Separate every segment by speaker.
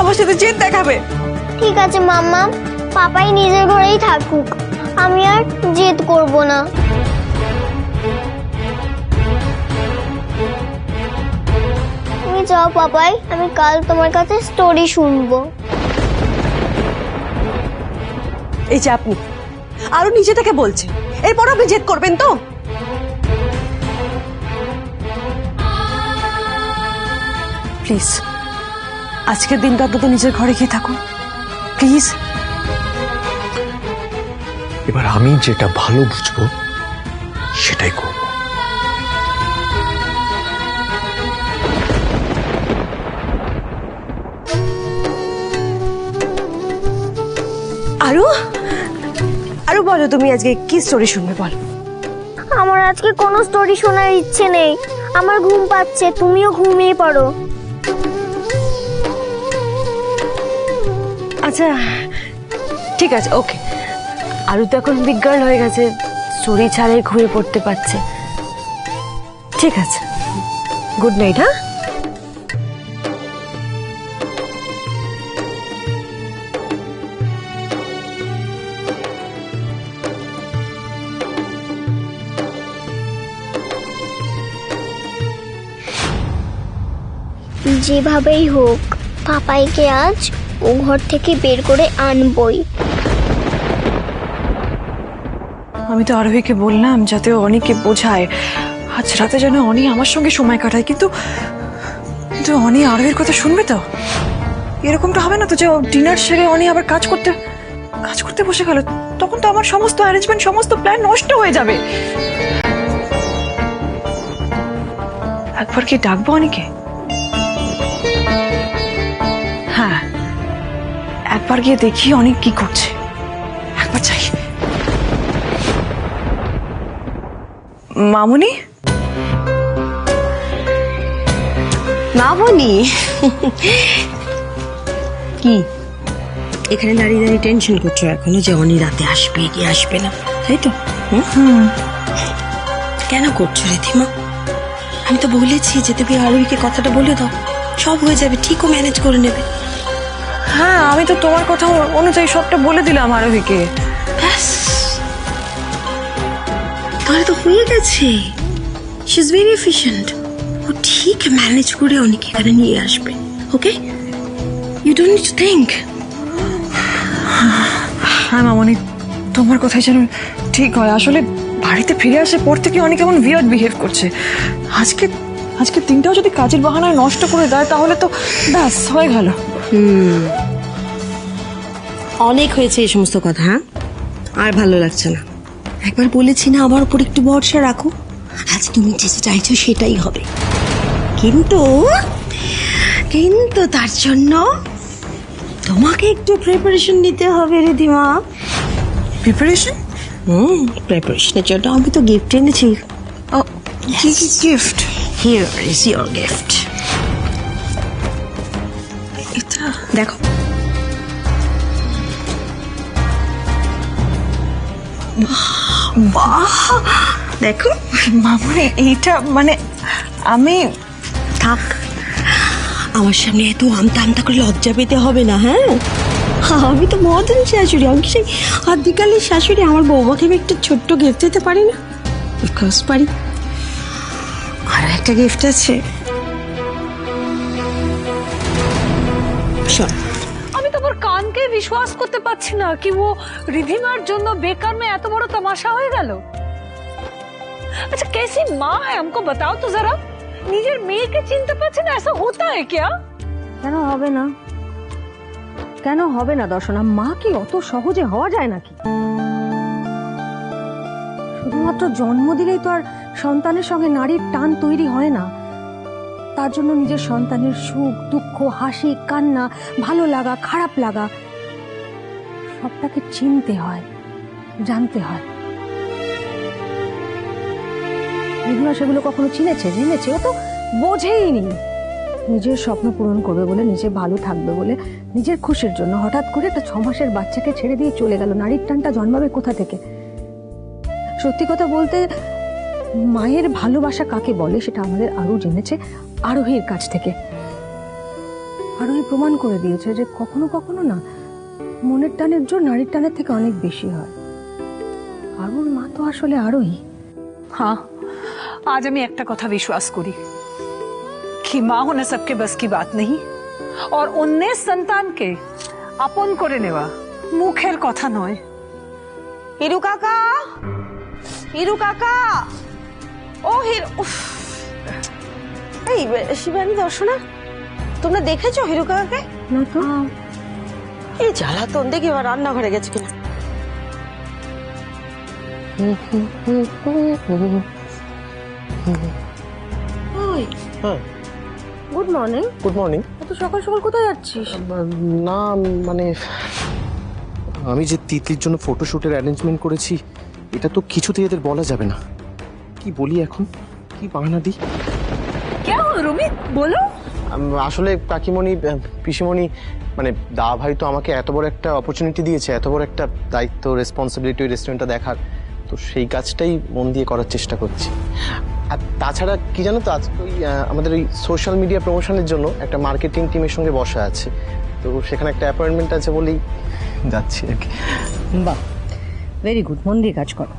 Speaker 1: আমার সাথে জেদ দেখাবে।
Speaker 2: ঠিক আছে মাম্মা, পাপাই নিজের ঘরেই থাকুক, আমি আর জেদ করব না। তুমি যাও পাপাই, আমি কাল তোমার কাছে স্টোরি শুনবো।
Speaker 1: এই যে আপনি আরো নিজে থেকে বলছে, এরপর আপনি জেদ করবেন তো? প্লিজ আজকের দিনটা অন্তত নিজের ঘরে গিয়ে থাকুন প্লিজ।
Speaker 3: এবার আমি যেটা ভালো বুঝবো সেটাই করব।
Speaker 1: আরু আরু বলো, তুমি আজকে কি স্টোরি শুনবে বল।
Speaker 2: আমার আজকে কোনো স্টোরি শোনার ইচ্ছে নেই, আমার ঘুম পাচ্ছে, তুমিও ঘুমিয়ে পড়ো।
Speaker 1: আচ্ছা ঠিক আছে, ওকে। আরু তো এখন বিগ গার্ল হয়ে গেছে, স্টোরি ছাড়াই ঘুমিয়ে পড়তে পারছে। ঠিক আছে, গুড নাইট। হ্যাঁ,
Speaker 2: যেভাবেই হোক পাপাইকে আজ ও ঘর থেকে বের করে আনবই।
Speaker 4: আমি তো আরোহীকে বললাম যাতে অনেককে বোঝায় আজ রাতে যেন অনি আমার সঙ্গে সময় কাটায়, কিন্তু কিন্তু অনি আরোহীর কথা শুনবে তো? এরকমটা হবে না তো যে ডিনার সেরে অনি আবার কাজ করতে বসে গেল, তখন তো আমার সমস্ত অ্যারেঞ্জমেন্ট, সমস্ত প্ল্যান নষ্ট হয়ে যাবে। একবার কি ডাকবো অনিকে? হ্যাঁ, একবার গিয়ে দেখি অনেক কি করছে, একবার চাই। মামুনি,
Speaker 5: মামনি, কি এখানে দাঁড়িয়ে দাঁড়িয়ে টেনশন করছো এখনো যে অনি রাতে আসবে কি আসবে না, তাই তো? কেন করছো রিধিমা? আমি তো বলেছি যে তুমি আরোহীকে কথাটা বলে দাও, সব হয়ে যাবে, ঠিকও ম্যানেজ করে নেবে।
Speaker 4: হ্যাঁ আমি তো তোমার কথা অনুযায়ী সবটা বলে দিলাম আরোহীকে।
Speaker 5: ব্যাস, তাহলে তো হয়ে গেছে। শি ইজ ভেরি এফিশিয়েন্ট, ও ঠিক ম্যানেজ করে অনেক এখানে নিয়ে আসবে। Okay, you don't need to think.
Speaker 4: হ্যাঁ মামনি, তোমার কথাই যেন ঠিক হয়। আসলে বাড়িতে ফিরে আসার পর থেকে অনেক কেমন উইয়ার্ড বিহেভ করছে। আজকে দিনটাও যদি কাজের বাহানায় নষ্ট করে দেয় তাহলে তো ব্যাস হয়ে গেল।
Speaker 5: অনেক হয়েছে এই সমস্ত কথা, হ্যাঁ আর ভালো লাগছে না। একবার বলেছি না আমার উপর একটু ভরসা রাখো, আজ তুমি যেটা চাইছো সেটাই হবে। কিন্তু কিন্তু তার জন্য তোমাকে একটু প্রিপারেশন নিতে হবে রিধিমা।
Speaker 4: প্রিপারেশন?
Speaker 5: প্রিপারেশনের জন্য আমি তো গিফট এনেছি।
Speaker 4: কি gift?
Speaker 5: Here is your gift.
Speaker 4: এটা
Speaker 5: দেখো,
Speaker 4: বাহ,
Speaker 5: দেখো
Speaker 4: মামনি, এইটা মানে আমি
Speaker 5: থাক, আমার সামনে এত আমতা আমতা করে লজ্জা পেতে হবে না। হ্যাঁ, আমি তো মদন শাশুড়ি, আমি সেই আদিকালের শাশুড়ি। আমার বৌমাকে আমি একটা ছোট্ট গিফট দিতে পারি না? অফকোর্স পারি। আর একটা গিফট আছে, শোন।
Speaker 6: আমি তো ওর কানকে বিশ্বাস করতে পারছি না কি ও রিধিমার জন্য বেকার में এত বড় তামাশা হয়ে গেল। আচ্ছা कैसी माँ है हमको बताओ तो जरा, নিজের মেয়েকে চিনতে পারছে না, ऐसा होता है क्या?
Speaker 7: কেন হবে না, কেন হবে না দর্শনা? মা কি অত সহজে হওয়া যায় নাকি? শুধুমাত্র জন্ম দিলেই তো আর সন্তানের সঙ্গে নারীর টান তৈরি হয় না। তার জন্য নিজের সন্তানের সুখ দুঃখ, হাসি কান্না, ভালো লাগা খারাপ লাগা সবটাকে চিনতে হয়, জানতে হয়। রিধিমা সেগুলো কখনো জেনেছে? ও তো বোঝেইনি। নিজের স্বপ্ন পূরণ করবে বলে, নিজে ভালো থাকবে বলে, নিজের খুশির জন্য হঠাৎ করে একটা 6 মাসের বাচ্চাকে ছেড়ে দিয়ে চলে গেল। নারীর টানটা জন্মাবে কোথা থেকে? সত্যি কথা বলতে মায়ের ভালোবাসা কাকে বলে সেটা আমাদের আরো জেনেছে আরোহীর কাছ থেকে। আরোহী প্রমাণ করে দিয়েছে যে কখনো কখনো না মনের টানের জোর নারীর টানের থেকে অনেক বেশি হয়। আর ওর মা তো আসলে আরোহী।
Speaker 6: हाँ आज আমি একটা কথা বিশ্বাস করি कि माँ होना सबके बस की बात नहीं और 19 সন্তানকে আপন করে নেওয়া মুখের কথা নয়।
Speaker 5: হিরু কাকা, হিরু কাকা, ও হিরু, উফ। এই শিবানী দর্শনা, তোমরা দেখেছো হিরু কাকাকে?
Speaker 7: না তো।
Speaker 5: এই জ্বালাতন, দেখি এবার রান্নাঘরে গেছে কিনা। ওই,
Speaker 7: গুড মর্নিং।
Speaker 3: Good morning.
Speaker 7: এত সকাল সকাল কোথায় যাচ্ছিস?
Speaker 3: না মানে আমি যে তিতলির জন্য ফটোশুটের অ্যারেঞ্জমেন্ট করেছি এটা তো কিছুতেই এদের বলা যাবে না। কি বলি এখন, কি বাহানা দিই?
Speaker 6: क्या हो रूमी बोलो।
Speaker 3: আসলে কাকিমণি, পিসিমণি, মানে দা ভাই তো আমাকে এত বড় একটা অপরচুনিটি দিয়েছে, এত বড় একটা দায়িত্ব, রেসপন্সিবিলিটি ওই রেস্টুরেন্টটা দেখার, তো সেই কাজটাই মন দিয়ে করার চেষ্টা করছি। আর তাছাড়া কি জানো তো, আজকে ওই আমাদের ওই সোশ্যাল মিডিয়া প্রমোশনের জন্য একটা মার্কেটিং টিমের সঙ্গে বসা আছে, তো সেখানে একটা অ্যাপয়েন্টমেন্ট আছে বলেই যাচ্ছি আর কি।
Speaker 7: বাহ, ভেরি গুড, মন দিয়ে কাজ করো।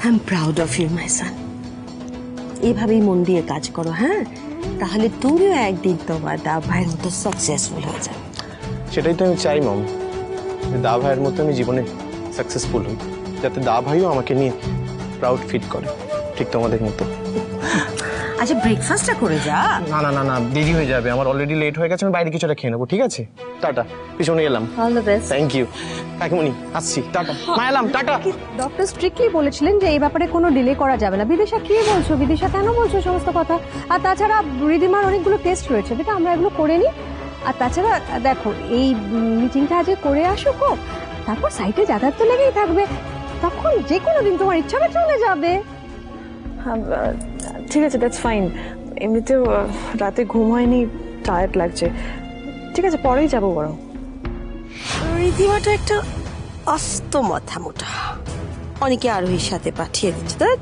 Speaker 5: I am proud of you my son. এভাবেই মন দিয়ে কাজ করো, হ্যাঁ? তাহলে তুমিও একদিন তোমার দা ভাইয়ের মতো সাকসেসফুল হয়ে যাবে।
Speaker 3: সেটাই তো আমি চাই মম, যে দা ভাইয়ের মতো আমি জীবনে সাকসেসফুল হই, যাতে দা ভাইও আমাকে নিয়ে প্রাউড ফিল করে, ঠিক তোমাদের মতো।
Speaker 5: আচ্ছা, ব্রেকফাস্টটা করে যা।
Speaker 3: না না না না, দেরি হয়ে যাবে, আমার অলরেডি লেট হয়ে গেছে, আমি বাইরে কিছুটা খেয়ে নেবো, ঠিক আছে? টাটা, পিছনে এলাম।
Speaker 7: All the best.
Speaker 3: Thank you কাকিমণি, আসছি, টাটা। মা এলাম, টাটা।
Speaker 7: ডক্টর স্ট্রিক্টলি বলেছিলেন যে এই ব্যাপারে কোনো ডিলে করা যাবে না। বিদিশা কি বলছো? বিদিশা কেন বলছো সমস্ত কথা? আর তাছাড়া রিদিমার অনেকগুলো টেস্ট রয়েছে, বেটা আমরা এগুলো করে নিই। আর তাছাড়া দেখো, এই মিটিংটা আজকে করে আসুক, তারপর সাইটে যাতায়াত তো লেগেই থাকবে, তখন যে কোনো দিন তোমার ইচ্ছা হবে চলে যাবে।
Speaker 4: ঠিক আছে, দ্যাটস ফাইন। এমনিতেও রাতে ঘুম হয়নি, টায়ার্ড লাগছে। ঠিক আছে, পরেই যাবো বরং।
Speaker 5: রীতিমাটা একটা অস্ত মাথা মোটা, অনেকে আরোহীর সাথে পাঠিয়ে দিচ্ছে, তাই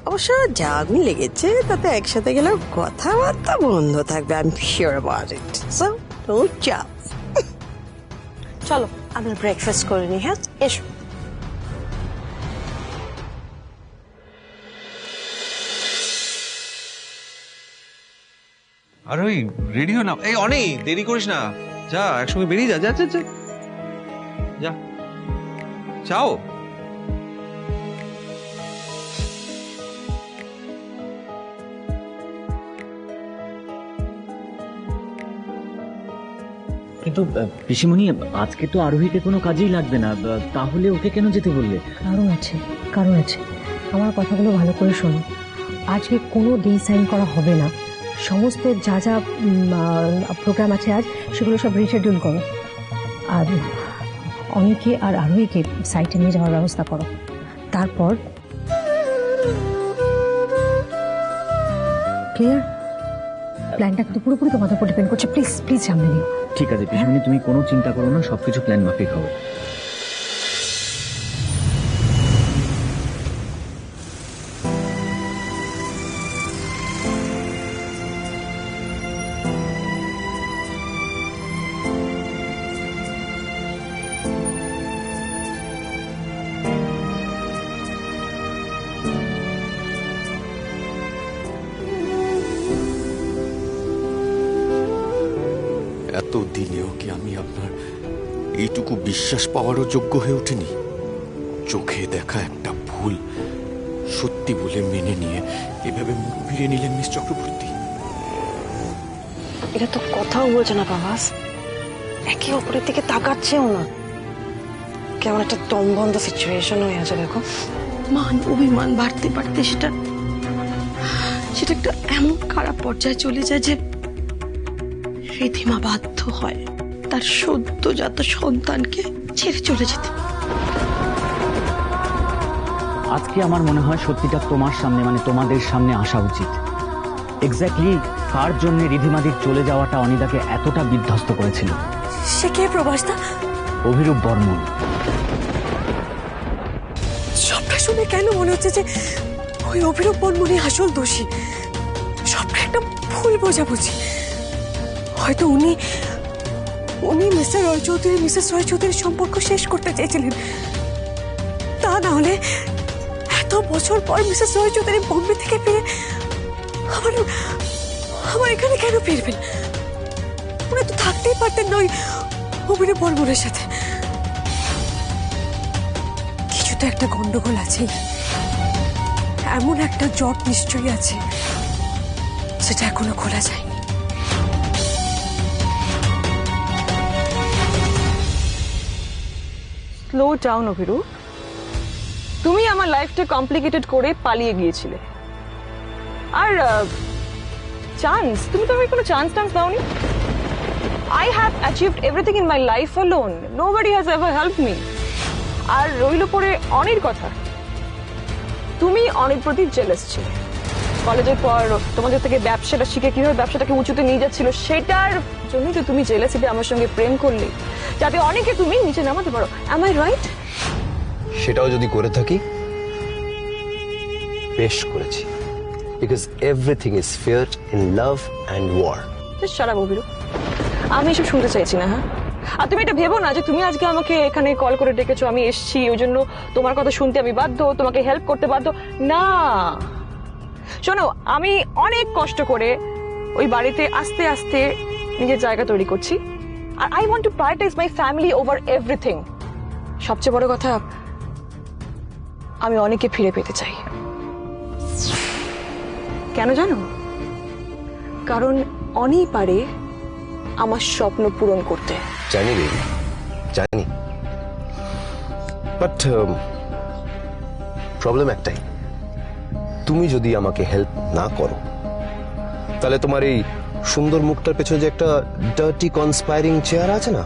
Speaker 5: অবশ্য যা আগুন লেগেছে তাতে একসাথে গেলে কথাবার্তা বন্ধ থাকবে। I am sure about it. So don't চাপ। চলো আমরা ব্রেকফাস্ট করে নিই, হ্যাঁ? এসো।
Speaker 8: আর ওই রেডি হো না, এই অনেক দেরি করিস না, যা একসঙ্গে বেরিয়ে যা, যা যা যা যা, যাও।
Speaker 9: কিন্তু পিসিমণি, আজকে তো আরোহীকে কোনো কাজেই লাগবে না, তাহলে ওকে কেন যেতে বললে?
Speaker 7: কারণ আছে, কারণ আছে। আমার কথাগুলো ভালো করে শোনো। আজকে কোনো ডিল সাইন করা হবে না। সমস্ত যা যা প্রোগ্রাম আছে আজ, সেগুলো সব রিশিডিউল করো। আর অনেকে আর আরোহীকে সাইটে নিয়ে যাওয়ার ব্যবস্থা করো। তারপর ক্লিয়ার? প্ল্যানটা কিন্তু পুরোপুরি তোমাদের উপর ডিপেন্ড করছে। প্লিজ প্লিজ সামনে নিও।
Speaker 9: ঠিক আছে পিসিমণি, তুমি কোনো চিন্তা করো না, সবকিছু প্ল্যান মাফিক হবে।
Speaker 10: এত দিনেও কি আমি আপনার এইটুকু বিশ্বাস পাওয়ারও যোগ্য হয়ে ওঠেনি? চোখে দেখা একটা ভুল সত্যি বলে মেনে নিয়ে এভাবে মুখ ফিরিয়ে নিলেন মিস চক্রবর্তী।
Speaker 5: এটা তো কথাও বলছে না প্রভাস, একে অপরের দিকে তাকাচ্ছেও না, কেমন একটা দমবন্ধ সিচুয়েশন হয়ে আছে। দেখো, মান অভিমান বাড়তে বাড়তে সেটা একটা এমন খারাপ পর্যায়ে চলে যায় যে রিধিমা বাধ্য হয় তার সদ্যজাত সন্তানকে ছেড়ে চলে যেতে।
Speaker 9: আজকে আমার মনে হয় সত্যিটা তোমার সামনে, মানে তোমাদের সামনে আসা উচিত। এক্স্যাক্টলি কার জন্য রিধিমাদির চলে যাওয়াটা অনিদাকে এতটা বিধ্বস্ত করেছিল?
Speaker 5: সে কে প্রভাসদা?
Speaker 9: অভিরূপ বর্মন।
Speaker 5: সবটা শুনে কেন মনে হচ্ছে যে ওই অভিরূপ বর্মনই আসল দোষী?
Speaker 4: সবটা একটা ভুল বোঝাবুঝি। হয়তো উনি মিস্টার রয় চৌধুরী মিসেস রয় চৌধুরীর সম্পর্ক শেষ করতে চেয়েছিলেন। তা না হলে এত বছর পর মিসেস রয় চৌধুরী বোম্বে থেকে ফিরে আমার এখানে কেন ফিরবেন? উনি তো থাকতেই পারতেন না ওই অভিনব বর্মনের সাথে। কিছু তো একটা গন্ডগোল আছেই, এমন একটা জট নিশ্চয়ই আছে সেটা এখনো খোলা যায়নি।
Speaker 11: স্লো ডাউন অভিরূপ, তুমি আমার লাইফটা কমপ্লিকেটেড করে পালিয়ে গিয়েছিলে। আর চান্স, তুমি তো আমাকে কোনো চান্স দাওনি। I have achieved everything in my life alone. Nobody has ever helped me. আর রইল পরে অনির কথা। তুমি অনির প্রতি জেলাস ছিলে। কলেজের পর তোমাদের থেকে ব্যবসাটা শিখে কিভাবে ব্যবসাটাকে উঁচুতে নিয়ে যাচ্ছিল সেটার জন্যই তো তুমি জেলাসিতে আমার সঙ্গে প্রেম করলে, যাতে অনেকে তুমি নিচে নামাতে পারো। Am I right?
Speaker 12: সেটাও যদি করে থাকি, বেশ করেছি। Because everything is fair in love and war.
Speaker 11: সারা অভিরূপ, আমি এসব শুনতে চাইছি না। হ্যাঁ, আর তুমি এটা ভেবো না যে তুমি আজকে আমাকে এখানে কল করে ডেকেছো, আমি এসছি ওই জন্য তোমার কথা শুনতে আমি বাধ্য, তোমাকে হেল্প করতে বাধ্য না। শোনো, আমি অনেক কষ্ট করে ওই বাড়িতে আস্তে আস্তে নিজের জায়গা তৈরি করছি। আর I want to prioritise my family over everything. সবচেয়ে বড় কথা, আমি অনেকে ফিরে পেতে চাই। কেন জানো? কারণ অনেই পারে আমার স্বপ্ন পূরণ করতে।
Speaker 12: জানি বেবি, জানি, বাট প্রবলেম একটাই, তুমি যদি আমাকে হেল্প না করো তাহলে তোমার এই সুন্দর মুখটার পেছনে যে একটা ডার্টি কনস্পায়ারিং চেহারা আছে না,